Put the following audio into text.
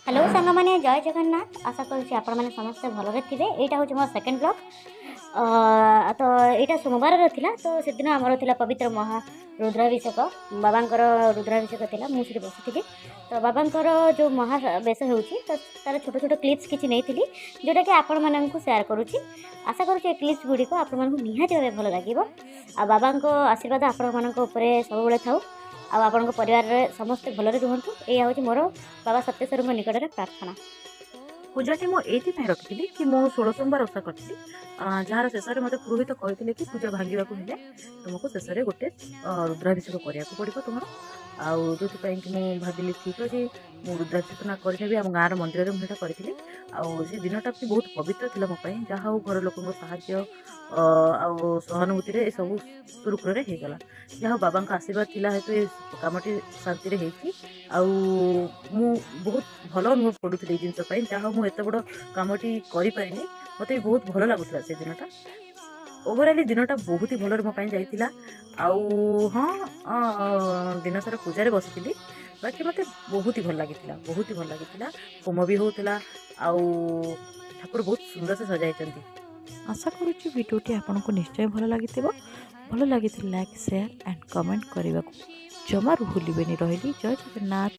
Hello सांग मैंने जय जगन्नाथ आशा करुँच आपण मैंने समस्ते भलरे थे। यहाँ हूँ मो सेकेंड ब्लॉग। तो यहाँ सोमवार था तो से दिन आमर था पवित्र महा रुद्राभिषेक बाबांकर रुद्राभिषेक था मुझे बसी तो बाबांकर जो महावेश हो तार छोट छोट क्लिप्स किसी नहीं जोटा कि आपण मानक सेयार करुँची। आशा करुँच क्लिप्स गुड़िक आपण निहाती भाव भल लगे आ बाबा आशीर्वाद आपण मानक सब थाऊ आपण परिवार समस्ते भलरे रुहतु। यह हूँ मोर बाबा सत्येश्वर निकट में प्रार्थना। पूजाटी मु एथि रखी कि मु 16 सोमवार ओषा करी जार शेष में मत पुरोहित कहते कि पूजा भांगा तुमको शेष में गोटे रुद्राभिषेक करने पड़ो तुम आउ जो कि भाविली ठीक अच्छे मुझे रुद्राभिषेक ना करी आम गाँव मंदिर में मुझे करी से दिनटा भी बहुत पवित्र थी मोपाई जहाँ हूँ घर लोक साहय सहानुभूति सब सुरुखुर होगला जहाँ बाबा आशीर्वाद थिला हेतु ये कामटी शांति बहुत भल अनुभव करूँ जिनपाई जहाँ मुझे एत बड़ कमटी करें मत बहुत भल लगुला से दिनटा ओवराली दिनटा बहुत ही भल मोपाई जाइला। हाँ दिन सारा पूजा बसी बाकी मत बहुत ही भल लगी होम भी होता ठाकुर बहुत सुंदर से सजाई। आशा करुँच भिडियोटी आपको निश्चय भल लगी लाइक शेयर एंड कमेंट करने को जमार भूल रही। जय जगन्नाथ।